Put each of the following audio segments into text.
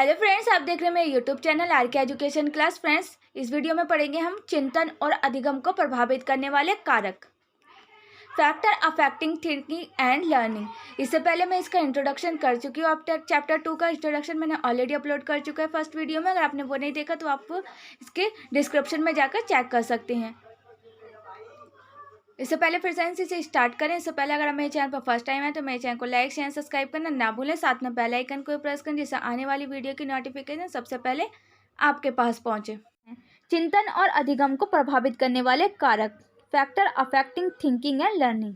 Hello friends, आप देख रहे हैं मेरे यूट्यूब चैनल आर के एजुकेशन क्लास। फ्रेंड्स, इस वीडियो में पढ़ेंगे हम चिंतन और अधिगम को प्रभावित करने वाले कारक, factor affecting thinking and learning. इससे पहले मैं इसका इंट्रोडक्शन कर चुकी हूँ। अब तक चैप्टर 2 का इंट्रोडक्शन मैंने ऑलरेडी अपलोड कर चुका है फर्स्ट वीडियो में। अगर आपने वो नहीं देखा तो आप इसके डिस्क्रिप्शन में जाकर चेक कर सकते हैं। इससे पहले फिर से इसे स्टार्ट करें। इससे पहले अगर मेरे चैनल पर फर्स्ट टाइम है तो मेरे चैनल को लाइक शेयर सब्सक्राइब करना ना भूलें। साथ में बेल आइकन को प्रेस करें जिससे आने वाली वीडियो की नोटिफिकेशन सबसे पहले आपके पास पहुंचे। चिंतन और अधिगम को प्रभावित करने वाले कारक, factor affecting thinking and learning.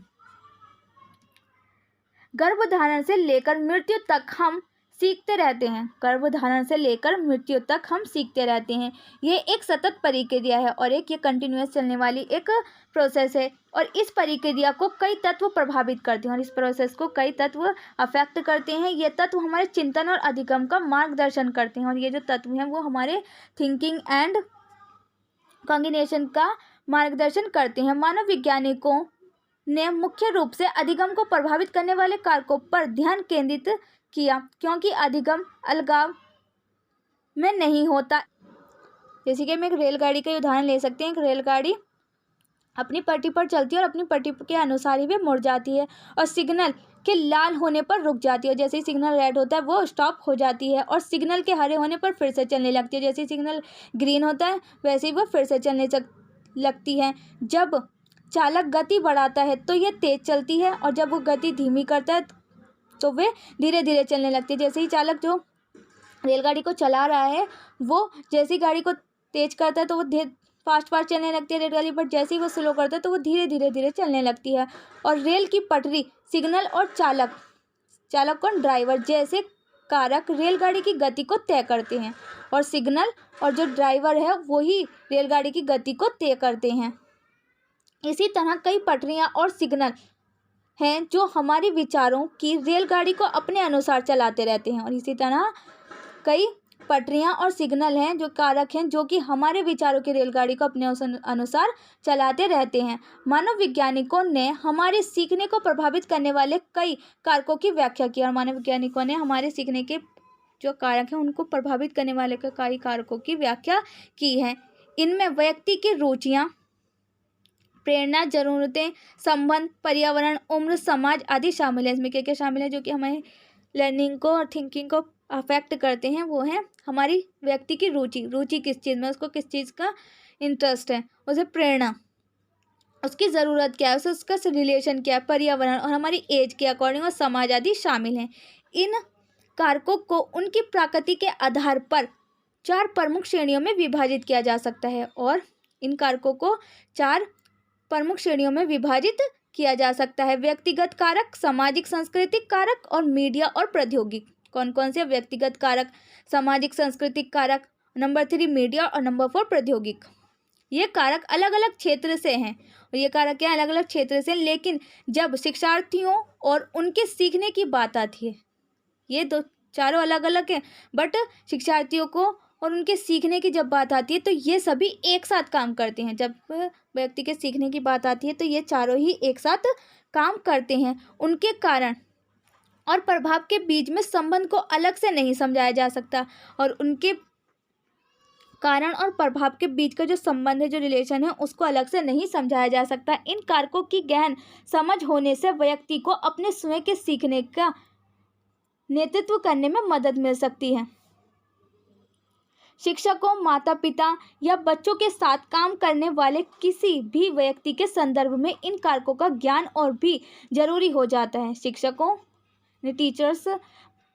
गर्भधारण से लेकर मृत्यु तक हम सीखते रहते हैं। गर्भधारण से लेकर मृत्यु तक हम सीखते रहते हैं। ये एक सतत प्रक्रिया है और ये कंटिन्यूअस चलने वाली एक प्रोसेस है। और इस प्रक्रिया को कई तत्व प्रभावित करते हैं और इस प्रोसेस को कई तत्व अफेक्ट करते हैं। ये तत्व हमारे चिंतन और अधिगम का मार्गदर्शन करते हैं और ये जो तत्व हैं वो हमारे थिंकिंग एंड कॉग्निशन का मार्गदर्शन करते हैं। मानव वैज्ञानिकों ने मुख्य रूप से अधिगम को प्रभावित करने वाले कारकों पर ध्यान केंद्रित किया, क्योंकि अधिगम अलगाव में नहीं होता। जैसे कि हम एक रेलगाड़ी का उदाहरण ले सकते हैं। एक रेलगाड़ी अपनी पटरी पर चलती है और अपनी पटरी के अनुसार ही वे मुड़ जाती है और सिग्नल के लाल होने पर रुक जाती है। जैसे ही सिग्नल रेड होता है वो स्टॉप हो जाती है और सिग्नल के हरे होने पर फिर से चलने लगती है। जैसे ही सिग्नल ग्रीन होता है वैसे ही वो फिर से चलने लगती है। जब चालक गति बढ़ाता है तो यह तेज चलती है और जब वो गति धीमी करता है तो वे धीरे धीरे चलने लगती है। जैसे ही चालक जो रेलगाड़ी को चला रहा है वो जैसे ही गाड़ी को तेज करता है तो वो फास्ट चलने लगती है रेलगाड़ी, पर जैसे ही वो स्लो करता है तो वो धीरे धीरे चलने लगती है। और रेल की पटरी, सिग्नल और चालक और ड्राइवर जैसे कारक रेलगाड़ी की गति को तय करते हैं और सिग्नल और जो ड्राइवर है वही रेलगाड़ी की गति को तय करते हैं। इसी तरह कई पटरियां और सिग्नल हैं जो हमारे विचारों की रेलगाड़ी को अपने अनुसार चलाते रहते हैं और इसी तरह कई पटरियां और सिग्नल हैं जो कारक हैं जो कि हमारे विचारों की रेलगाड़ी को अपने अनुसार चलाते रहते हैं। मानव वैज्ञानिकों ने हमारे सीखने को प्रभावित करने वाले कई कारकों की व्याख्या की और मानव वैज्ञानिकों ने हमारे सीखने के जो कारक हैं उनको प्रभावित करने वाले कई कारकों की व्याख्या की है। इनमें व्यक्ति की रुचियाँ, प्रेरणा, ज़रूरतें, संबंध, पर्यावरण, उम्र, समाज आदि शामिल है। इसमें क्या क्या शामिल है जो कि हमारे लर्निंग को और थिंकिंग को अफेक्ट करते हैं। वो है हमारी व्यक्ति की रुचि किस चीज़ में, उसको किस चीज़ का इंटरेस्ट है, उसे प्रेरणा, उसकी ज़रूरत क्या है, उसका रिलेशन क्या है, पर्यावरण और हमारी एज के अकॉर्डिंग और समाज आदि शामिल हैं। इन कारकों को उनकी प्रकृति के आधार पर 4 प्रमुख श्रेणियों में विभाजित किया जा सकता है और इन कारकों को 4 प्रमुख श्रेणियों में विभाजित किया जा सकता है। व्यक्तिगत कारक, सामाजिक सांस्कृतिक कारक और मीडिया और प्रौद्योगिकी। कौन कौन से? व्यक्तिगत कारक, सामाजिक सांस्कृतिक कारक, नंबर 3 मीडिया और नंबर 4 प्रौद्योगिकी। ये कारक अलग अलग क्षेत्र से हैं और ये कारक क्या अलग अलग क्षेत्र से, लेकिन जब शिक्षार्थियों और उनके सीखने की बात आती है, ये चारों अलग अलग हैं, बट शिक्षार्थियों को और उनके सीखने की जब बात आती है तो ये सभी एक साथ काम करते हैं। जब व्यक्ति के सीखने की बात आती है तो ये चारों ही एक साथ काम करते हैं। उनके कारण और प्रभाव के बीच में संबंध को अलग से नहीं समझाया जा सकता और उनके कारण और प्रभाव के बीच का जो संबंध है, जो रिलेशन है, उसको अलग से नहीं समझाया जा सकता। इन कारकों की गहन समझ होने से व्यक्ति को अपने स्वयं के सीखने का नेतृत्व करने में मदद मिल सकती है। शिक्षकों, माता पिता या बच्चों के साथ काम करने वाले किसी भी व्यक्ति के संदर्भ में इन कारकों का ज्ञान और भी जरूरी हो जाता है। शिक्षकों, टीचर्स,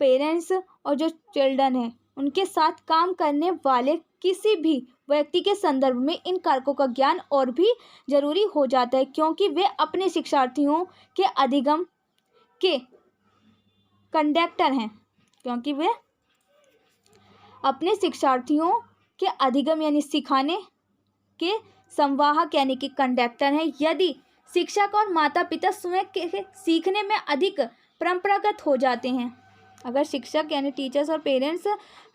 पेरेंट्स और जो चिल्ड्रन हैं उनके साथ काम करने वाले किसी भी व्यक्ति के संदर्भ में इन कारकों का ज्ञान और भी जरूरी हो जाता है, क्योंकि वे अपने शिक्षार्थियों के अधिगम के कंडक्टर हैं। क्योंकि वे अपने शिक्षार्थियों के अधिगम यानी सिखाने के संवाहक यानी कि कंडक्टर हैं। यदि शिक्षक और माता पिता स्वयं के सीखने में अधिक परंपरागत हो जाते हैं, अगर शिक्षक यानी टीचर्स और पेरेंट्स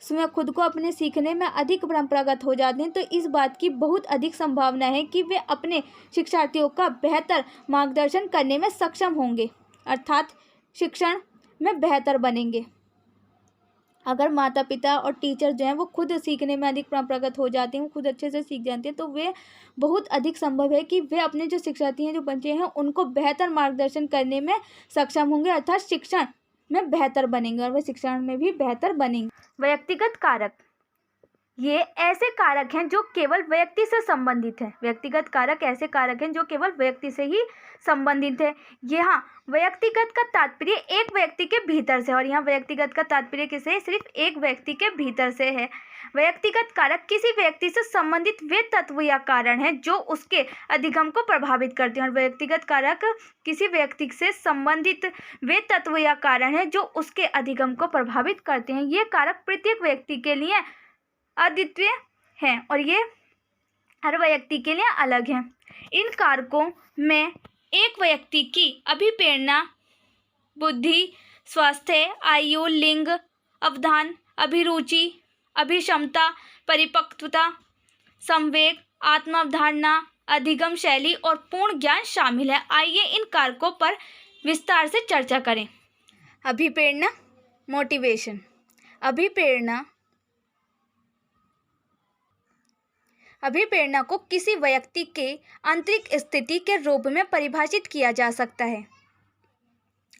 स्वयं खुद को अपने सीखने में अधिक परंपरागत हो जाते हैं तो इस बात की बहुत अधिक संभावना है कि वे अपने शिक्षार्थियों का बेहतर मार्गदर्शन करने में सक्षम होंगे, अर्थात शिक्षण में बेहतर बनेंगे। अगर माता पिता और टीचर जो हैं वो खुद सीखने में अधिक प्रगत हो जाते हैं, वो खुद अच्छे से सीख जाते हैं, तो वे बहुत अधिक संभव है कि वे अपने जो शिक्षार्थी हैं, जो बच्चे हैं, उनको बेहतर मार्गदर्शन करने में सक्षम होंगे, अर्थात शिक्षण में बेहतर बनेंगे और वे शिक्षण में भी बेहतर बनेंगे। व्यक्तिगत कारक, ये ऐसे कारक हैं जो केवल व्यक्ति से संबंधित हैं। व्यक्तिगत कारक ऐसे कारक हैं जो केवल व्यक्ति से ही संबंधित है। यहाँ व्यक्तिगत का तात्पर्य एक व्यक्ति के भीतर से, और यहाँ व्यक्तिगत का तात्पर्य किसे है? सिर्फ एक व्यक्ति के भीतर से है। व्यक्तिगत कारक किसी व्यक्ति से संबंधित वे तत्व या कारण हैं जो उसके अधिगम को प्रभावित करते हैं, और व्यक्तिगत कारक किसी व्यक्ति से संबंधित वे तत्व या कारण हैं जो उसके अधिगम को प्रभावित करते हैं। ये कारक प्रत्येक व्यक्ति के लिए अद्वितीय हैं और ये हर व्यक्ति के लिए अलग हैं। इन कारकों में एक व्यक्ति की अभिप्रेरणा, बुद्धि, स्वास्थ्य, आयु, लिंग, अवधान, अभिरुचि, अभिक्षमता, परिपक्वता, संवेग, आत्मावधारणा, अधिगम शैली और पूर्ण ज्ञान शामिल है। आइए इन कारकों पर विस्तार से चर्चा करें। अभिप्रेरणा, मोटिवेशन। अभिप्रेरणा को किसी व्यक्ति के आंतरिक स्थिति के रूप में परिभाषित किया जा सकता है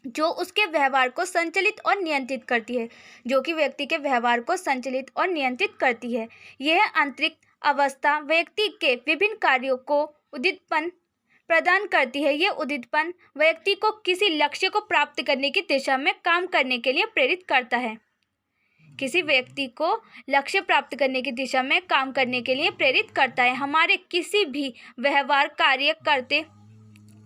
जो उसके व्यवहार को संचालित और नियंत्रित करती है, जो कि व्यक्ति के व्यवहार को संचालित और नियंत्रित करती है। यह आंतरिक अवस्था व्यक्ति के विभिन्न कार्यों को उद्दीपन प्रदान करती है। यह उद्दीपन व्यक्ति को किसी लक्ष्य को प्राप्त करने की दिशा में काम करने के लिए प्रेरित करता है। किसी व्यक्ति को लक्ष्य प्राप्त करने की दिशा में काम करने के लिए प्रेरित करता है। हमारे किसी भी व्यवहार कार्य करते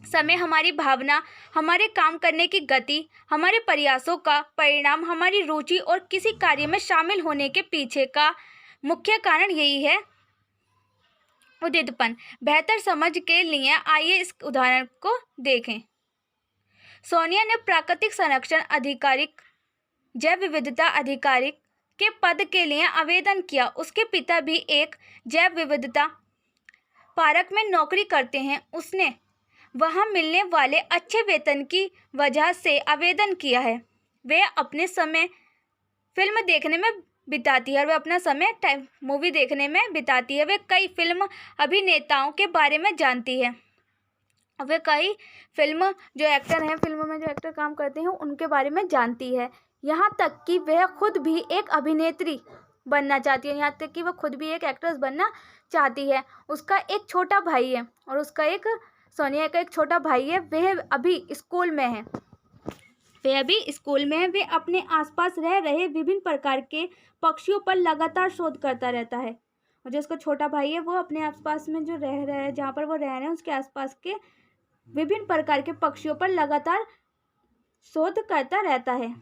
समय हमारी भावना, हमारे काम करने की गति, हमारे प्रयासों का परिणाम, हमारी रुचि और किसी कार्य में शामिल होने के पीछे का मुख्य कारण यही है, उद्दीपन। बेहतर समझ के लिए आइए इस उदाहरण को देखें। सोनिया ने प्राकृतिक संरक्षण अधिकारिक, जैव विविधता अधिकारी के पद के लिए आवेदन किया। उसके पिता भी एक जैव विविधता पार्क में नौकरी करते हैं। उसने वहां मिलने वाले अच्छे वेतन की वजह से आवेदन किया है। वे अपने समय फिल्म देखने में बिताती है और वे अपना समय मूवी देखने में बिताती है। वे कई फिल्म अभिनेताओं के बारे में जानती है। वे कई फिल्म जो एक्टर हैं, फिल्मों में जो एक्टर काम करते हैं, उनके बारे में जानती है। यहाँ तक कि वह खुद भी एक अभिनेत्री बनना चाहती है, यहाँ तक कि वह खुद भी एक एक्ट्रेस बनना चाहती है। उसका एक छोटा भाई है और उसका एक सोनिया का एक छोटा भाई है। वह अभी स्कूल में है। वे अपने आसपास रह रहे विभिन्न प्रकार के पक्षियों पर लगातार शोध करता रहता है। और जो उसका छोटा भाई है वो अपने आसपास में जो रह रहे हैं, जहाँ पर वो रह रहे हैं, उसके आसपास के विभिन्न प्रकार के पक्षियों पर लगातार शोध करता रहता है,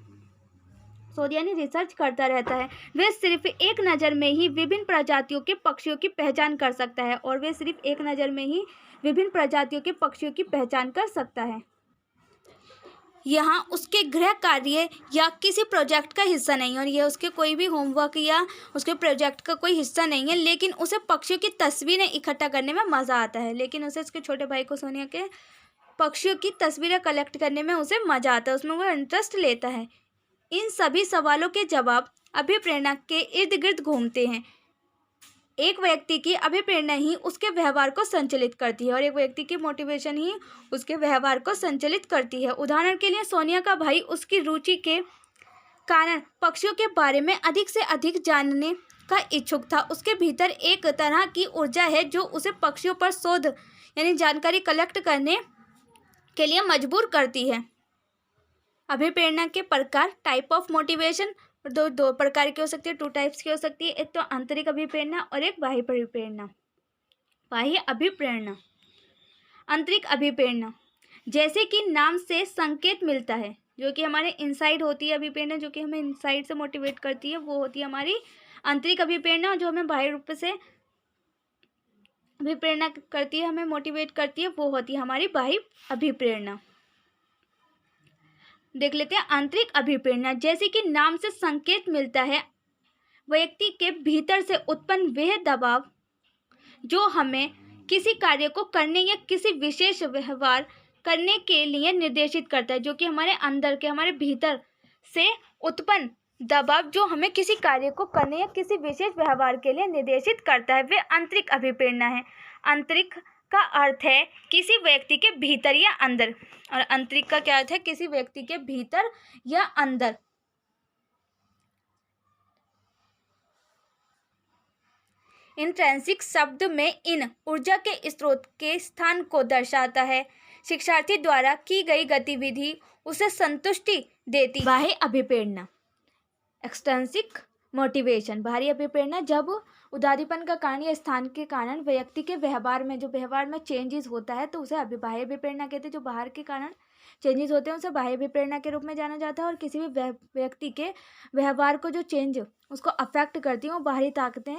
शोध यानी रिसर्च करता रहता है। वह सिर्फ एक नज़र में ही विभिन्न प्रजातियों के पक्षियों की पहचान कर सकता है और वह सिर्फ एक नज़र में ही विभिन्न प्रजातियों के पक्षियों की पहचान कर सकता है। यहाँ उसके गृह कार्य या किसी प्रोजेक्ट का हिस्सा नहीं है और यह उसके कोई भी होमवर्क या उसके प्रोजेक्ट का कोई हिस्सा नहीं है, लेकिन उसे पक्षियों की तस्वीरें इकट्ठा करने में मज़ा आता है। लेकिन उसे उसके छोटे भाई को सोनिया के पक्षियों की तस्वीरें कलेक्ट करने में उसे मज़ा आता है, उसमें वो इंटरेस्ट लेता है। इन सभी सवालों के जवाब अभिप्रेरणा के इर्द गिर्द घूमते हैं। एक व्यक्ति की अभिप्रेरणा ही उसके व्यवहार को संचालित करती है और एक व्यक्ति की मोटिवेशन ही उसके व्यवहार को संचालित करती है। उदाहरण के लिए सोनिया का भाई उसकी रुचि के कारण पक्षियों के बारे में अधिक से अधिक जानने का इच्छुक था। उसके भीतर एक तरह की ऊर्जा है जो उसे पक्षियों पर शोध यानी जानकारी कलेक्ट करने के लिए मजबूर करती है। अभिप्रेरणा के प्रकार, टाइप ऑफ मोटिवेशन, दो प्रकार की हो सकती है, 2 टाइप्स की हो सकती है। एक तो आंतरिक अभिप्रेरणा और एक बाह्य अभिप्रेरणा। बाह्य अभिप्रेरणा, आंतरिक अभिप्रेरणा, जैसे कि नाम से संकेत मिलता है, जो कि हमारे इनसाइड होती है अभिप्रेरणा, जो कि हमें इनसाइड से मोटिवेट करती है, वो होती है हमारी आंतरिक अभिप्रेरणा। जो हमें बाह्य रूप से अभिप्रेरणा करती है, हमें मोटिवेट करती है, वो होती है हमारी बाह्य अभिप्रेरणा। देख लेते हैं आंतरिक अभिप्रेरणा। जैसे कि नाम से संकेत मिलता है, व्यक्ति के भीतर से उत्पन्न वह दबाव जो हमें किसी कार्य को करने या किसी विशेष व्यवहार करने के लिए निर्देशित करता है, जो कि हमारे अंदर के, हमारे भीतर से उत्पन्न दबाव जो हमें किसी कार्य को करने या किसी विशेष व्यवहार के लिए निर्देशित करता है वे आंतरिक अभिप्रेरणा है। आंतरिक का अर्थ है किसी व्यक्ति के भीतर या अंदर, और आंतरिक का क्या अर्थ है? किसी व्यक्ति के भीतर या अंदर। इंट्रिंसिक शब्द में इन ऊर्जा के स्रोत के स्थान को दर्शाता है। शिक्षार्थी द्वारा की गई गतिविधि उसे संतुष्टि देती। बाह्य अभिप्रेरणा, एक्सट्रिंसिक मोटिवेशन। बाहरी अभिप्रेरणा जब उदारीपन का कारण या स्थान के कारण व्यक्ति के व्यवहार में, जो व्यवहार में चेंजेस होता है, तो उसे बाह्य अभिप्रेरणा कहते हैं। जो बाहर के कारण चेंजेस होते हैं उसे बाह्य अभिप्रेरणा के रूप में जाना जाता है। और किसी भी व्यक्ति के व्यवहार को जो चेंज उसको अफेक्ट करती हैं वो बाहरी ताकतें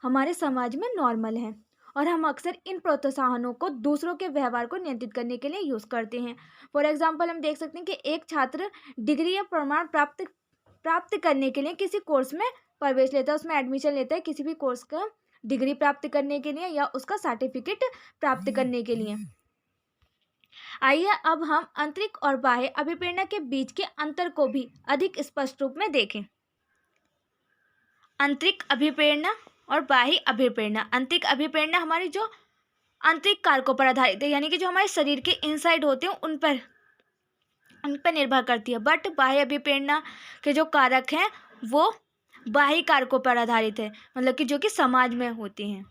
हमारे समाज में नॉर्मल हैं, और हम अक्सर इन प्रोत्साहनों को दूसरों के व्यवहार को नियंत्रित करने के लिए यूज़ करते हैं। फॉर एग्जाम्पल हम देख सकते हैं कि एक छात्र डिग्री या प्रमाण प्राप्त करने के लिए किसी कोर्स में प्रवेश लेता है, उसमें एडमिशन लेता है किसी भी कोर्स का डिग्री प्राप्त करने के लिए या उसका सर्टिफिकेट प्राप्त करने के लिए। आइए अब हम आंतरिक और बाह्य अभिप्रेरणा के बीच के अंतर को भी अधिक स्पष्ट रूप में देखें। आंतरिक अभिप्रेरणा और बाह्य अभिप्रेरणा। आंतरिक अभिप्रेरणा हमारी जो आंतरिक कारकों पर आधारित है, यानी कि जो हमारे शरीर के इनसाइड होते हैं उन पर निर्भर करती है। बट बाह्य अभिप्रेरणा के जो कारक हैं वो बाह्य कारकों पर आधारित है, मतलब कि जो कि समाज में होती हैं।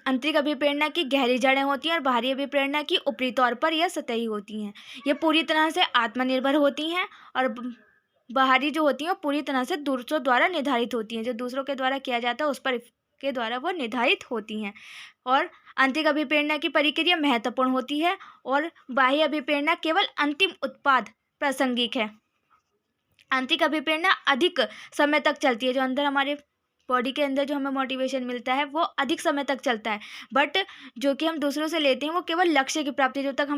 आंतरिक अभिप्रेरणा की गहरी जड़ें होती हैं और बाहरी अभिप्रेरणा की ऊपरी तौर पर यह सतही होती हैं। ये पूरी तरह से आत्मनिर्भर होती हैं, और बाहरी जो होती हैं वो पूरी तरह से दूसरों द्वारा निर्धारित होती हैं। जो दूसरों के द्वारा किया जाता है उस पर के द्वारा वो निर्धारित होती हैं। और आंतरिक अभिप्रेरणा की प्रक्रिया महत्वपूर्ण होती है और बाह्य अभिप्रेरणा केवल अंतिम उत्पाद प्रासंगिक है। आंतरिक अभिप्रेरणा अधिक समय तक चलती है। जो अंदर हमारे बॉडी के अंदर जो हमें मोटिवेशन मिलता है वो अधिक समय तक चलता है, बट जो कि हम दूसरों से लेते हैं वो केवल लक्ष्य की प्राप्ति, जब तक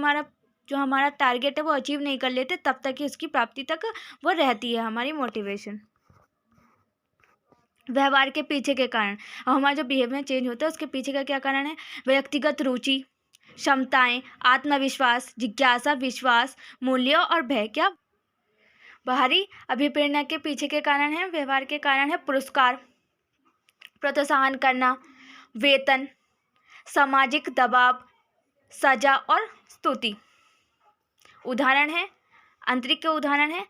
हमारा टारगेट है वो अचीव नहीं कर लेते तब तक ही उसकी प्राप्ति तक वो रहती है हमारी मोटिवेशन। व्यवहार के पीछे के कारण, और हमारा जो बिहेवियर चेंज होता है उसके पीछे का क्या कारण है? व्यक्तिगत रुचि, क्षमताएं, आत्मविश्वास, जिज्ञासा, विश्वास, मूल्य और भय। क्या बाहरी अभिप्रेरणा के पीछे के कारण है? व्यवहार के कारण है पुरस्कार, प्रोत्साहन करना, वेतन, सामाजिक दबाव, सजा और स्तुति। उदाहरण है, आंतरिक के उदाहरण है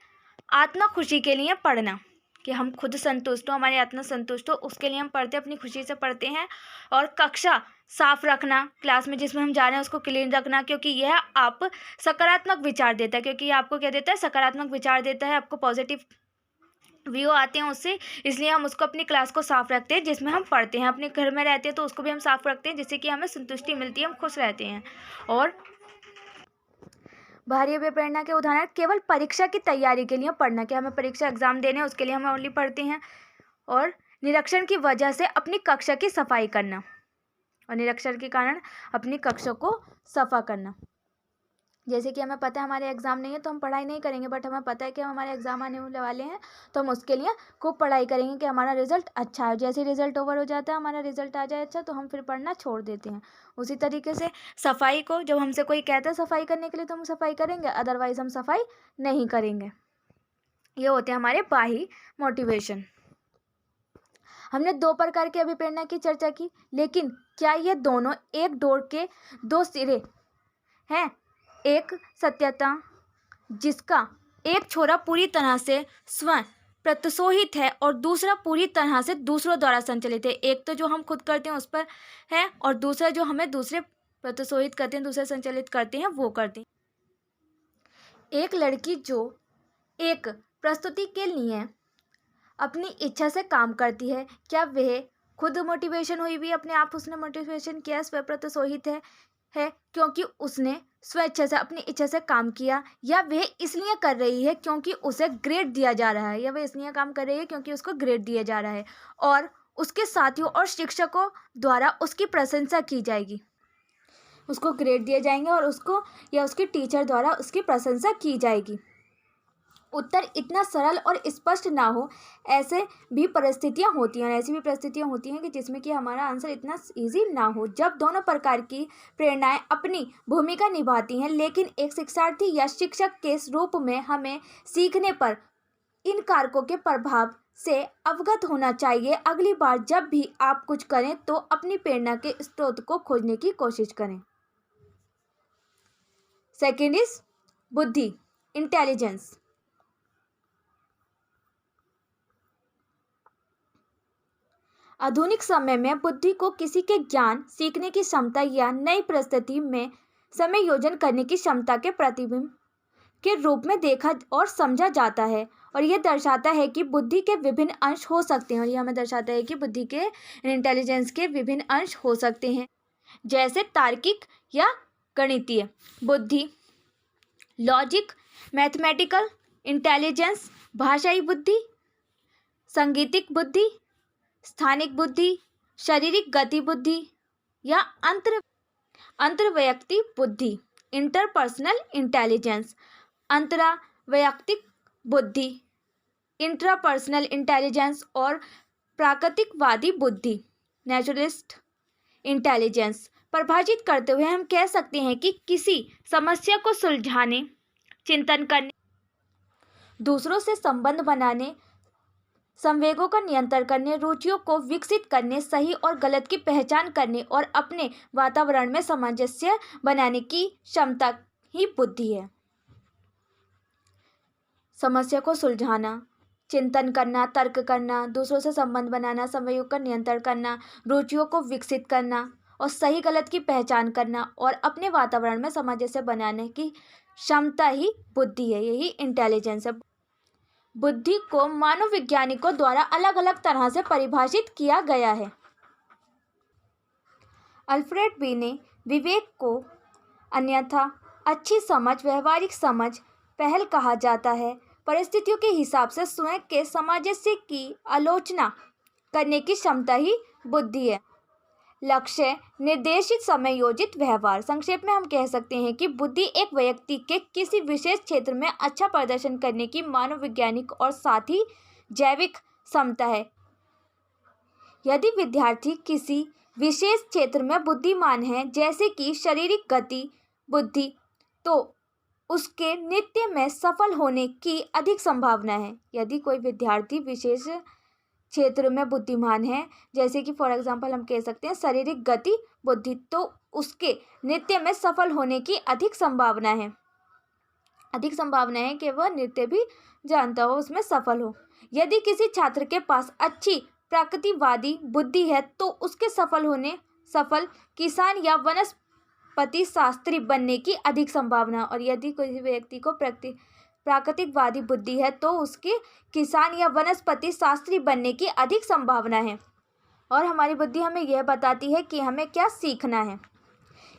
आत्मा खुशी के लिए पढ़ना, कि हम खुद संतुष्ट हो, हमारी आत्मा संतुष्ट हो, उसके लिए हम पढ़ते हैं, अपनी खुशी से पढ़ते हैं। और कक्षा साफ रखना, क्लास में जिसमें हम जा रहे हैं उसको क्लीन रखना, क्योंकि यह आप सकारात्मक विचार देता है, क्योंकि आपको क्या देता है? सकारात्मक विचार देता है, आपको पॉजिटिव व्यू आते हैं उससे, इसलिए हम उसको अपनी क्लास को साफ रखते हैं जिसमें हम पढ़ते हैं। अपने घर में रहते हैं तो उसको भी हम साफ रखते हैं जिससे कि हमें संतुष्टि मिलती है, हम खुश रहते हैं। और बाहरी अभिप्रेरणा के उदाहरण केवल परीक्षा की तैयारी के लिए पढ़ना, कि हमें परीक्षा एग्जाम देने हैं उसके लिए हम ओनली पढ़ते हैं। और निरीक्षण की वजह से अपनी कक्षा की सफाई करना, और निरीक्षण के कारण अपनी कक्षा को सफा करना। जैसे कि हमें पता है हमारे एग्ज़ाम नहीं है तो हम पढ़ाई नहीं करेंगे, बट हमें पता है कि हमारे एग्ज़ाम आने वाले हैं तो हम उसके लिए खूब पढ़ाई करेंगे कि हमारा रिजल्ट अच्छा है। जैसे रिजल्ट ओवर हो जाता है, हमारा रिजल्ट आ जाए अच्छा, तो हम फिर पढ़ना छोड़ देते हैं। उसी तरीके से सफाई को, जब हमसे कोई कहता है सफाई करने के लिए तो हम सफाई करेंगे, अदरवाइज़ हम सफाई नहीं करेंगे। ये होते हैं हमारे बाह्य मोटिवेशन। हमने 2 प्रकार की अभिप्रेरणा की चर्चा की, लेकिन क्या ये दोनों एक डोर के 2 सिरे हैं? एक सत्यता जिसका एक छोरा पूरी तरह से स्वयं प्रत्सोहित है और दूसरा पूरी तरह से दूसरों द्वारा संचालित है। एक तो जो हम खुद करते हैं उस पर है, और दूसरा जो हमें दूसरे प्रत्सोहित करते हैं, दूसरे संचालित करते हैं, वो करते हैं। एक लड़की जो एक प्रस्तुति के लिए अपनी इच्छा से काम करती है, क्या वह खुद मोटिवेशन हुई भी अपने आप? उसने मोटिवेशन किया, स्व प्रत्सोहित है क्योंकि उसने स्वेच्छा से अपनी इच्छा से काम किया, या वह इसलिए कर रही है क्योंकि उसे ग्रेड दिया जा रहा है, या वह इसलिए काम कर रही है क्योंकि उसको ग्रेड दिया जा रहा है और उसके साथियों और शिक्षकों द्वारा उसकी प्रशंसा की जाएगी, उसको ग्रेड दिए जाएंगे और उसको या उसके टीचर द्वारा उसकी प्रशंसा की जाएगी। उत्तर इतना सरल और स्पष्ट ना हो, ऐसे भी परिस्थितियां होती हैं, और ऐसी भी परिस्थितियां होती हैं कि जिसमें कि हमारा आंसर इतना इजी ना हो। जब दोनों प्रकार की प्रेरणाएं अपनी भूमिका निभाती हैं, लेकिन एक शिक्षार्थी या शिक्षक के रूप में हमें सीखने पर इन कारकों के प्रभाव से अवगत होना चाहिए। अगली बार जब भी आप कुछ करें तो अपनी प्रेरणा के स्रोत को खोजने की कोशिश करें। सेकेंड इज बुद्धि, इंटेलिजेंस। आधुनिक समय में बुद्धि को किसी के ज्ञान, सीखने की क्षमता या नई परिस्थिति में समय योजन करने की क्षमता के प्रतिबिंब के रूप में देखा और समझा जाता है, और यह दर्शाता है कि बुद्धि के विभिन्न अंश हो सकते हैं, और यह हमें दर्शाता है कि बुद्धि के इंटेलिजेंस के विभिन्न अंश हो सकते हैं, जैसे तार्किक या गणितीय बुद्धि, लॉजिक, मैथमेटिकल इंटेलिजेंस, भाषाई बुद्धि, सांगीतिक बुद्धि, स्थानिक बुद्धि, शारीरिक गति बुद्धि या अंतर्वैयक्तिक बुद्धि, इंटरपर्सनल इंटेलिजेंस, अंतरावैयक्तिक बुद्धि, इंट्रापर्सनल इंटेलिजेंस, और प्राकृतिकवादी बुद्धि, नेचुरलिस्ट इंटेलिजेंस। परिभाषित करते हुए हम कह सकते हैं कि किसी समस्या को सुलझाने, चिंतन करने, दूसरों से संबंध बनाने, संवेगों का नियंत्रण करने, रुचियों को विकसित करने, सही और गलत की पहचान करने और अपने वातावरण में सामंजस्य बनाने की क्षमता ही बुद्धि है। समस्या को सुलझाना, चिंतन करना, तर्क करना, दूसरों से संबंध बनाना, संवेगों का नियंत्रण करना, रुचियों को विकसित करना और सही गलत की पहचान करना और अपने वातावरण में सामंजस्य बनाने की क्षमता ही बुद्धि है, यही इंटेलिजेंस है। बुद्धि को मानववैज्ञानिकों द्वारा अलग अलग तरह से परिभाषित किया गया है। अल्फ्रेड बी ने विवेक को अन्यथा अच्छी समझ, व्यवहारिक समझ, पहल कहा जाता है। परिस्थितियों के हिसाब से स्वयं के सामंजस्य की आलोचना करने की क्षमता ही बुद्धि है। लक्ष्य निर्देशित समयोजित व्यवहार। संक्षेप में हम कह सकते हैं कि बुद्धि एक व्यक्ति के किसी विशेष क्षेत्र में अच्छा प्रदर्शन करने की मानववैज्ञानिक और साथ ही जैविक क्षमता है। यदि विद्यार्थी किसी विशेष क्षेत्र में बुद्धिमान है, जैसे कि शारीरिक गति बुद्धि, तो उसके नृत्य में सफल होने की अधिक संभावना है। यदि कोई विद्यार्थी विशेष क्षेत्र में बुद्धिमान है, जैसे कि फॉर एग्जांपल हम कह सकते हैं शारीरिक गति बुद्धि, तो उसके नृत्य में सफल होने की अधिक संभावना है कि वह नृत्य भी जानता हो, उसमें सफल हो। यदि किसी छात्र के पास अच्छी प्राकृतिकवादी बुद्धि है, तो उसके सफल किसान या वनस्पति शास्त्री बनने की अधिक संभावना, और यदि किसी व्यक्ति को प्राकृतिकवादी बुद्धि है तो उसके किसान या वनस्पति शास्त्री बनने की अधिक संभावना है। और हमारी बुद्धि हमें यह बताती है कि हमें क्या सीखना है,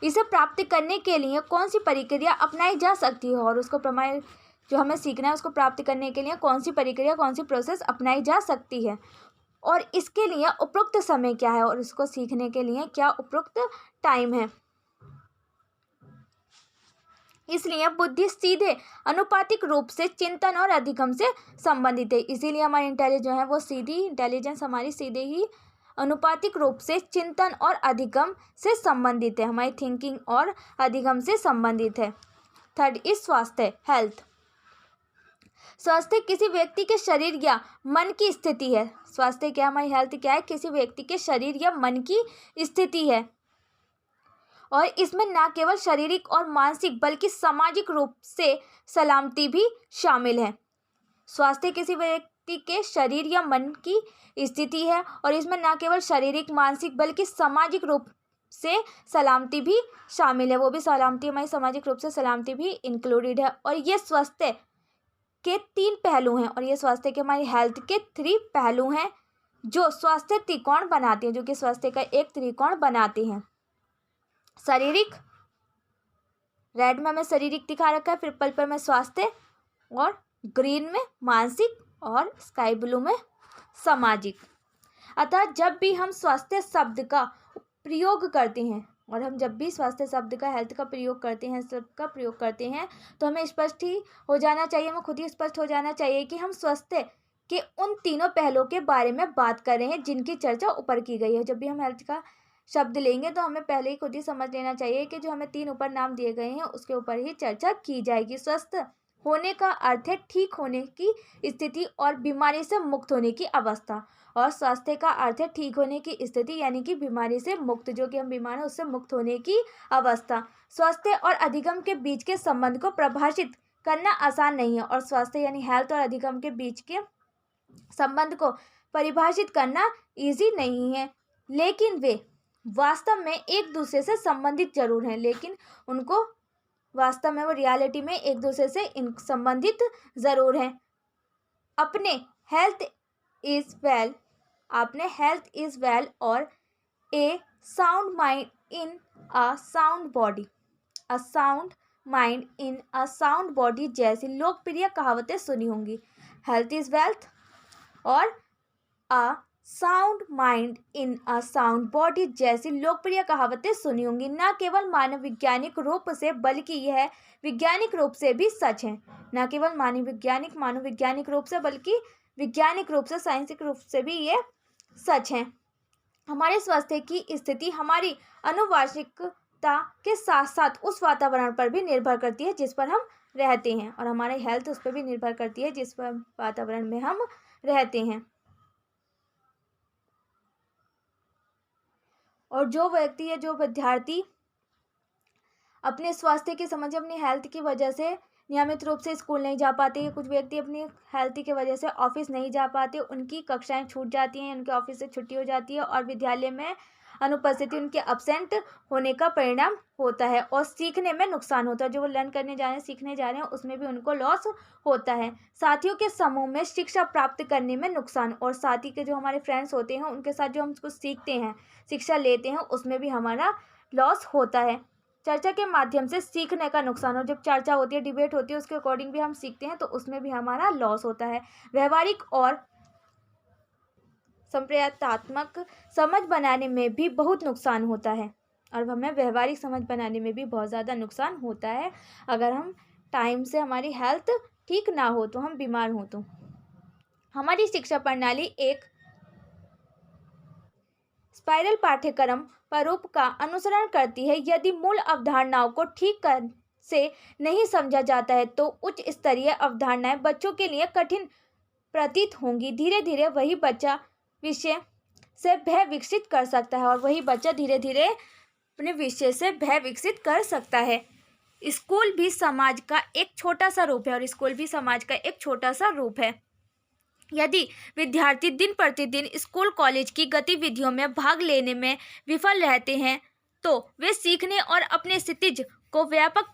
इसे प्राप्त करने के लिए कौन सी प्रक्रिया अपनाई जा सकती है, और उसको जो हमें सीखना है उसको प्राप्त करने के लिए कौन सी प्रक्रिया, कौन सी प्रोसेस अपनाई जा सकती है, और इसके लिए उपयुक्त समय क्या है, और इसको सीखने के लिए क्या उपयुक्त टाइम है। इसलिए बुद्धि सीधे अनुपातिक रूप से चिंतन और अधिगम से संबंधित है। इसीलिए हमारी इंटेलिजेंस हमारी सीधे ही अनुपातिक रूप से चिंतन और अधिगम से संबंधित है, हमारी थिंकिंग और अधिगम से संबंधित है। थर्ड इज स्वास्थ्य, हेल्थ। स्वास्थ्य किसी व्यक्ति के शरीर या मन की स्थिति है। स्वास्थ्य क्या, हमारी हेल्थ क्या है, किसी व्यक्ति के शरीर या मन की स्थिति है, और इसमें न केवल शारीरिक और मानसिक बल्कि सामाजिक रूप से सलामती भी शामिल है। स्वास्थ्य किसी व्यक्ति के शरीर या मन की स्थिति है, और इसमें न केवल शारीरिक, मानसिक बल्कि सामाजिक रूप से सलामती भी शामिल है, वो भी सलामती हमारी सामाजिक रूप से सलामती भी इंक्लूडेड है। और ये स्वास्थ्य के 3 पहलू हैं, और ये स्वास्थ्य के हमारी हेल्थ के 3 पहलू हैं जो स्वास्थ्य त्रिकोण बनाते हैं, जो कि स्वास्थ्य का एक त्रिकोण बनाते हैं। शारीरिक, रेड में हमें शारीरिक दिखा रखा है, पर्पल पर में स्वास्थ्य, और ग्रीन में मानसिक, और स्काई ब्लू में सामाजिक। अतः जब भी हम स्वास्थ्य शब्द का प्रयोग करते हैं, और हम जब भी स्वास्थ्य शब्द का, हेल्थ का प्रयोग करते हैं, सबका प्रयोग करते हैं, तो हमें स्पष्ट ही हो जाना चाहिए, हमें खुद ही स्पष्ट हो जाना चाहिए कि हम स्वास्थ्य के उन तीनों पहलुओं के बारे में बात कर रहे हैं जिनकी चर्चा ऊपर की गई है। जब भी हम हेल्थ का शब्द लेंगे तो हमें पहले ही खुद ही समझ लेना चाहिए कि जो हमें 3 ऊपर नाम दिए गए हैं उसके ऊपर ही चर्चा की जाएगी। स्वस्थ होने का अर्थ है ठीक होने की स्थिति और बीमारी से मुक्त होने की अवस्था, और स्वास्थ्य का अर्थ है ठीक होने की स्थिति यानी कि बीमारी से मुक्त, जो कि हम बीमार हैं उससे मुक्त होने की अवस्था। स्वास्थ्य और अधिगम के बीच के संबंध को परिभाषित करना आसान नहीं है, और स्वास्थ्य यानी हेल्थ और अधिगम के बीच के संबंध को परिभाषित करना इजी नहीं है, लेकिन वे वास्तव में एक दूसरे से संबंधित जरूर हैं, लेकिन उनको वास्तव में वो रियलिटी में एक दूसरे से संबंधित ज़रूर हैं। अपने हेल्थ इज़ वेल और a sound mind in a sound body जैसी लोकप्रिय कहावतें सुनी होंगी। हेल्थ इज़ वेल्थ और a sound mind in a sound body जैसी लोकप्रिय कहावतें सुनी होंगी। न केवल मानव वैज्ञानिक रूप से बल्कि यह वैज्ञानिक रूप से भी सच है। न केवल मानव वैज्ञानिक रूप से बल्कि वैज्ञानिक रूप से, साइंसिक रूप से भी ये सच है। हमारे स्वास्थ्य की स्थिति हमारी आनुवंशिकता के साथ साथ उस वातावरण पर भी निर्भर करती है जिस पर हम रहते हैं, और हमारी हेल्थ उस पर भी निर्भर करती है जिस पर वातावरण में हम रहते हैं। और जो व्यक्ति या जो विद्यार्थी अपने स्वास्थ्य की समझ, अपनी हेल्थ की वजह से नियमित रूप से स्कूल नहीं जा पाते, या कुछ व्यक्ति अपनी हेल्थ की वजह से ऑफिस नहीं जा पाते, उनकी कक्षाएं छूट जाती हैं, उनके ऑफिस से छुट्टी हो जाती है और विद्यालय में अनुपस्थिति उनके अब्सेंट होने का परिणाम होता है, और सीखने में नुकसान होता है। जो वो लर्न करने जा रहे हैं, सीखने जा रहे हैं, उसमें भी उनको लॉस होता है। साथियों के समूह में शिक्षा प्राप्त करने में नुकसान, और साथी के जो हमारे फ्रेंड्स होते हैं उनके साथ जो हम कुछ सीखते हैं, शिक्षा लेते हैं, उसमें भी हमारा लॉस होता है। चर्चा के माध्यम से सीखने का नुकसान, और जब चर्चा होती है, डिबेट होती है, उसके अकॉर्डिंग भी हम सीखते हैं तो उसमें भी हमारा लॉस होता है। व्यवहारिक और संप्रदायात्मक समझ बनाने में भी बहुत नुकसान होता है, और हमें व्यवहारिक समझ बनाने में भी बहुत ज़्यादा नुकसान होता है। अगर हम टाइम से हमारी हेल्थ ठीक ना हो तो, हम बीमार हो तो। हमारी शिक्षा प्रणाली एक स्पाइरल पाठ्यक्रम प्रारूप का अनुसरण करती है। यदि मूल अवधारणाओं को ठीक से नहीं समझा जाता है तो उच्च स्तरीय अवधारणाएं बच्चों के लिए कठिन प्रतीत होंगी। धीरे धीरे वही बच्चा विषय से भय विकसित कर सकता है, और वही बच्चा धीरे धीरे अपने विषय से भय विकसित कर सकता है। स्कूल भी समाज का एक छोटा सा रूप है, यदि विद्यार्थी दिन प्रतिदिन स्कूल कॉलेज की गतिविधियों में भाग लेने में विफल रहते हैं तो वे सीखने और अपने क्षितिज को व्यापक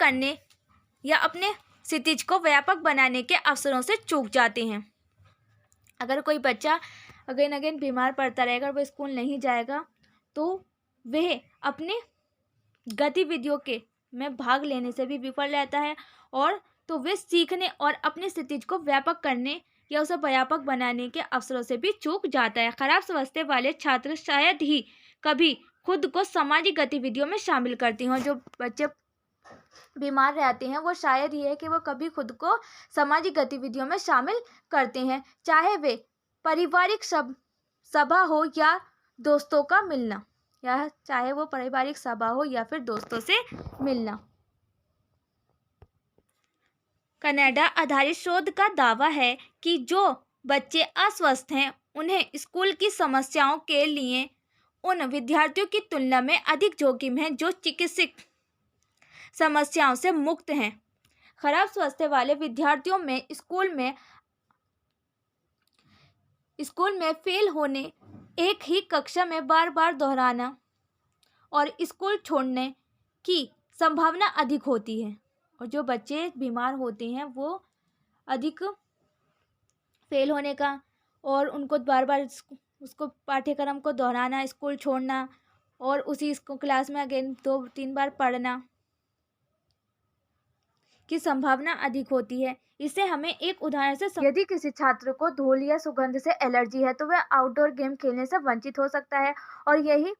बनाने के अवसरों से चूक जाते हैं। अगर कोई बच्चा अगेन बीमार पड़ता रहेगा और वह स्कूल नहीं जाएगा तो वह अपने गतिविधियों में भाग लेने से भी विफल रहता है, और तो वे सीखने और अपने क्षितिज को व्यापक करने या उसे व्यापक बनाने के अवसरों से भी चूक जाता है। खराब स्वास्थ्य वाले छात्र शायद ही कभी खुद को सामाजिक गतिविधियों में शामिल करते हों। जो बच्चे बीमार रहते हैं वो शायद ही है कि वो कभी खुद को सामाजिक गतिविधियों में शामिल करते हैं, चाहे वे पारिवारिक सभा हो या दोस्तों का मिलना, या चाहे वो पारिवारिक सभा हो या फिर दोस्तों से मिलना। कनाडा आधारित शोध का दावा है कि जो बच्चे अस्वस्थ हैं उन्हें स्कूल की समस्याओं के लिए उन विद्यार्थियों की तुलना में अधिक जोखिम है जो चिकित्सक समस्याओं से मुक्त हैं। खराब स्वास्थ्य वाले विद्यार्थियों में स्कूल में फेल होने, एक ही कक्षा में बार बार दोहराना और स्कूल छोड़ने की संभावना अधिक होती है। और जो बच्चे बीमार होते हैं वो अधिक फेल होने का और उनको बार बार उसको पाठ्यक्रम को दोहराना, स्कूल छोड़ना और उसी क्लास में अगेन 2-3 बार पढ़ना की संभावना अधिक होती है। इसे हमें एक उदाहरण से यदि किसी छात्र को धूल या सुगंध से एलर्जी है तो वह आउटडोर गेम खेलने से वंचित हो सकता है, और यही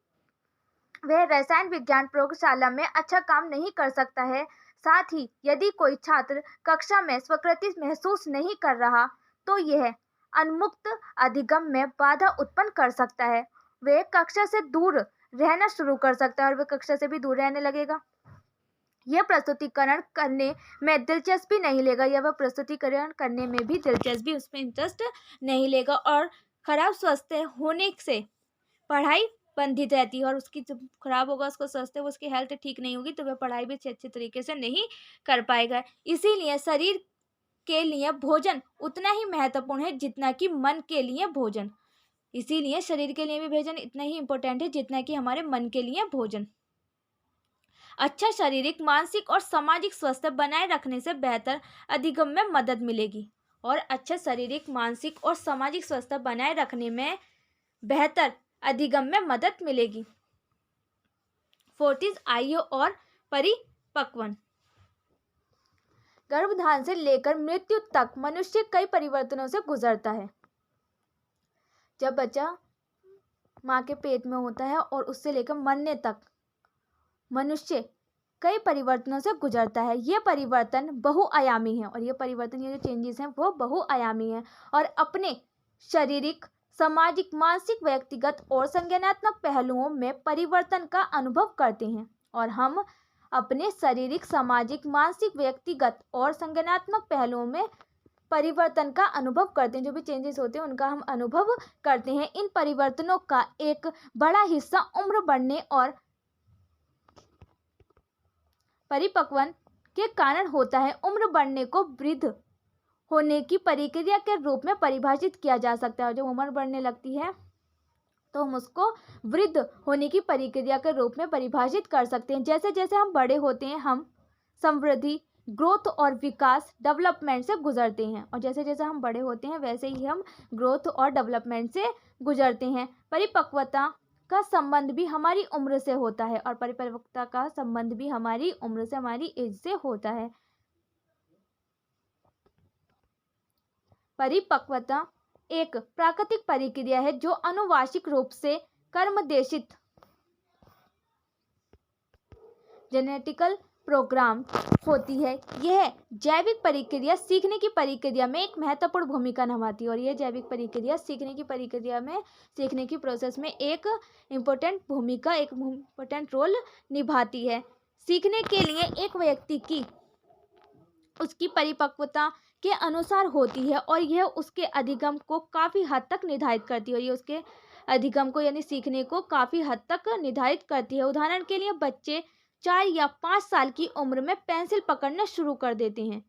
वह रसायन विज्ञान प्रयोगशाला में अच्छा काम नहीं कर सकता है। साथ ही यदि कोई छात्र कक्षा में स्वकृति महसूस नहीं कर रहा तो यह उन्मुक्त अधिगम में बाधा उत्पन्न कर सकता है। वह कक्षा से दूर रहना शुरू कर सकता है और वह कक्षा से भी दूर रहने लगेगा। यह प्रस्तुतिकरण करने में दिलचस्पी नहीं लेगा या वह प्रस्तुतिकरण करने में भी दिलचस्पी, उसमें इंटरेस्ट नहीं लेगा और खराब स्वास्थ्य होने से पढ़ाई बंधित रहती है और उसकी जब खराब होगा उसका स्वास्थ्य, उसकी हेल्थ ठीक नहीं होगी तो वह पढ़ाई भी अच्छे तरीके से नहीं कर पाएगा। इसीलिए शरीर के लिए भोजन उतना ही महत्वपूर्ण है जितना कि मन के लिए भोजन। इसीलिए शरीर के लिए भी भोजन इतना ही इम्पोर्टेंट है जितना कि हमारे मन के लिए भोजन। अच्छा शारीरिक, मानसिक और सामाजिक स्वास्थ्य बनाए रखने से बेहतर अधिगम में मदद मिलेगी। और अच्छा शारीरिक, मानसिक और सामाजिक स्वास्थ्य बनाए रखने में बेहतर अधिगम में मदद मिलेगी। फोर्थ इज आयु और परिपक्वन। गर्भधारण से लेकर मृत्यु तक मनुष्य कई परिवर्तनों से गुजरता है। जब बच्चा माँ के पेट में होता है और उससे लेकर मरने तक मनुष्य कई परिवर्तनों से गुजरता है। ये परिवर्तन बहुआयामी है और ये परिवर्तन, ये जो चेंजेस हैं वो बहुआयामी हैं और अपने शारीरिक, सामाजिक, मानसिक, व्यक्तिगत और संज्ञानात्मक पहलुओं में परिवर्तन का अनुभव करते हैं। और हम अपने शारीरिक, सामाजिक, मानसिक, व्यक्तिगत और संज्ञानात्मक पहलुओं में परिवर्तन का अनुभव करते हैं। जो भी चेंजेस होते हैं उनका हम अनुभव करते हैं। इन परिवर्तनों का एक बड़ा हिस्सा उम्र बढ़ने और परिपक्वन के कारण होता है। उम्र बढ़ने को वृद्ध होने की प्रक्रिया के रूप में परिभाषित किया जा सकता है। जब उम्र बढ़ने लगती है तो हम उसको वृद्ध होने की प्रक्रिया के रूप में परिभाषित कर सकते हैं। जैसे जैसे हम बड़े होते हैं हम समृद्धि, ग्रोथ और विकास, डेवलपमेंट से गुजरते हैं और जैसे जैसे हम बड़े होते हैं वैसे ही हम ग्रोथ और डेवलपमेंट से गुजरते हैं। परिपक्वता का संबंध भी हमारी उम्र से होता है और परिपक्वता का संबंध भी हमारी उम्र से, हमारी एज से होता है। परिपक्वता एक प्राकृतिक प्रक्रिया है जो आनुवांशिक रूप से कर्मदेशित जेनेटिकल प्रोग्राम होती है। यह जैविक प्रक्रिया सीखने की प्रक्रिया में एक महत्वपूर्ण भूमिका निभाती है और यह जैविक प्रक्रिया सीखने की प्रक्रिया में, सीखने की प्रोसेस में एक इम्पोर्टेंट रोल निभाती है। सीखने के लिए एक व्यक्ति की उसकी परिपक्वता के अनुसार होती है और यह उसके अधिगम को काफ़ी हद तक निर्धारित करती है और ये उसके अधिगम को यानी सीखने को काफ़ी हद तक निर्धारित करती है। उदाहरण के लिए बच्चे 4 या 5 साल की उम्र में पेंसिल पकड़ना शुरू कर देते हैं।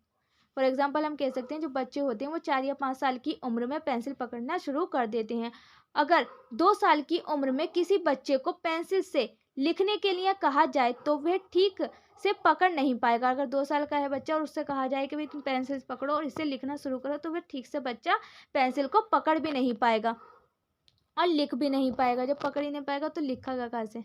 फॉर एग्जाम्पल हम कह सकते हैं जो बच्चे होते हैं वो 4 या 5 साल की उम्र में पेंसिल पकड़ना शुरू कर देते हैं। अगर 2 साल की उम्र में किसी बच्चे को पेंसिल से लिखने के लिए कहा जाए तो वह ठीक से पकड़ नहीं पाएगा। अगर 2 साल का है बच्चा और उससे कहा जाए कि भाई तुम पेंसिल पकड़ो और इससे लिखना शुरू करो तो वह ठीक से बच्चा पेंसिल को पकड़ भी नहीं पाएगा और लिख भी नहीं पाएगा। जब पकड़ ही नहीं पाएगा तो लिखेगा कहाँ से?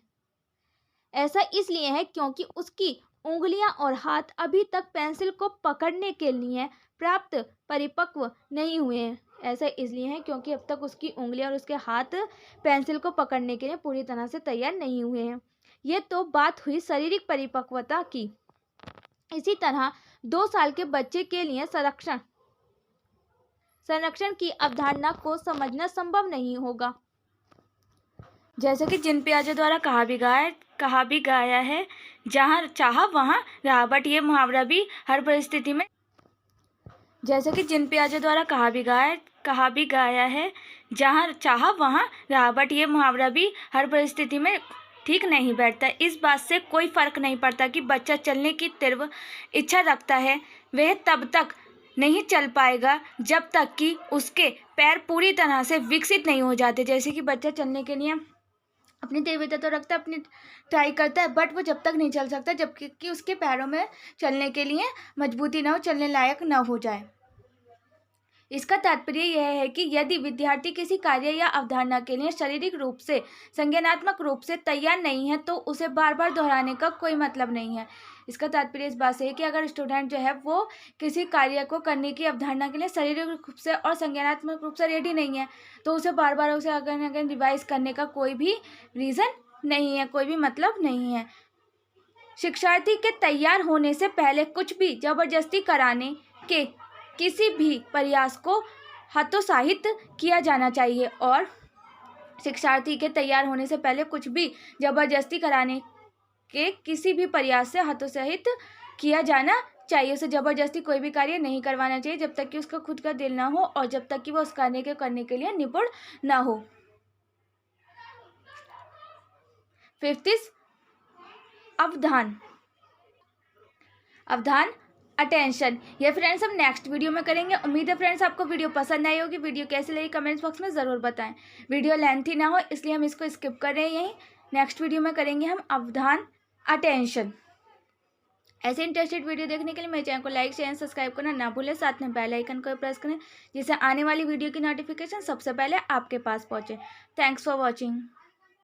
ऐसा इसलिए है क्योंकि उसकी उंगलियां और हाथ अभी तक पेंसिल को पकड़ने के लिए प्राप्त परिपक्व नहीं हुए हैं। ऐसा इसलिए है क्योंकि अब तक उसकी उंगलियां और उसके हाथ पेंसिल को पकड़ने के लिए पूरी तरह से तैयार नहीं हुए हैं। ये तो बात हुई शारीरिक परिपक्वता की। इसी तरह 2 साल के बच्चे के लिए संरक्षण की अवधारणा को समझना संभव नहीं होगा। जैसे कि जिन पियाजे द्वारा कहा भी गया है, जहाँ चाहा वहाँ रहा। बट ये मुहावरा भी हर परिस्थिति में, जैसे कि जिन पियाजे द्वारा कहा भी गया है, जहाँ चाहा वहाँ रहा। बट ये मुहावरा भी हर परिस्थिति में ठीक नहीं बैठता। इस बात से कोई फर्क नहीं पड़ता कि बच्चा चलने की तीव्र इच्छा रखता है, वह तब तक नहीं चल पाएगा जब तक कि उसके पैर पूरी तरह से विकसित नहीं हो जाते। जैसे कि बच्चा चलने के लिए अपनी तीव्रता तो रखता है, अपनी ट्राई करता है, बट वो जब तक नहीं चल सकता जब कि उसके पैरों में चलने के लिए मजबूती ना हो, चलने लायक ना हो जाए। इसका तात्पर्य यह है कि यदि विद्यार्थी किसी कार्य या अवधारणा के लिए शारीरिक रूप से, संज्ञानात्मक रूप से तैयार नहीं है तो उसे बार बार दोहराने का कोई मतलब नहीं है। इसका तात्पर्य इस बात से है कि अगर स्टूडेंट जो है वो किसी कार्य को करने की अवधारणा के लिए शारीरिक रूप से और संज्ञानात्मक रूप से रेडी नहीं है तो उसे बार बार उसे अगेन रिवाइज करने का कोई भी रीज़न नहीं है, कोई भी मतलब नहीं है। शिक्षार्थी के तैयार होने से पहले कुछ भी जबरदस्ती कराने के किसी भी प्रयास को हतोत्साहित किया जाना चाहिए। और शिक्षार्थी के तैयार होने से पहले कुछ भी जबरदस्ती कराने के किसी भी प्रयास से हतोत्साहित किया जाना चाहिए। उसे जबरदस्ती कोई भी कार्य नहीं करवाना चाहिए जब तक कि उसका खुद का दिल ना हो और जब तक कि वो उस कार्य के करने के लिए निपुण ना हो। 5 अवधान। अवधान अटेंशन। ये फ्रेंड्स हम नेक्स्ट वीडियो में करेंगे। उम्मीद है फ्रेंड्स आपको वीडियो पसंद आई होगी। वीडियो कैसी लगी कमेंट्स बॉक्स में ज़रूर बताएं। वीडियो लेंथी ना हो इसलिए हम इसको स्किप कर रहे हैं। यहीं नेक्स्ट वीडियो में करेंगे हम अवधान अटेंशन। ऐसे इंटरेस्टेड वीडियो देखने के लिए मेरे चैनल को लाइक शेयर सब्सक्राइब करना ना भूलें। साथ में बेल आइकन को प्रेस करें जिससे आने वाली वीडियो की नोटिफिकेशन सबसे पहले आपके पास पहुंचे। Thanks for watching.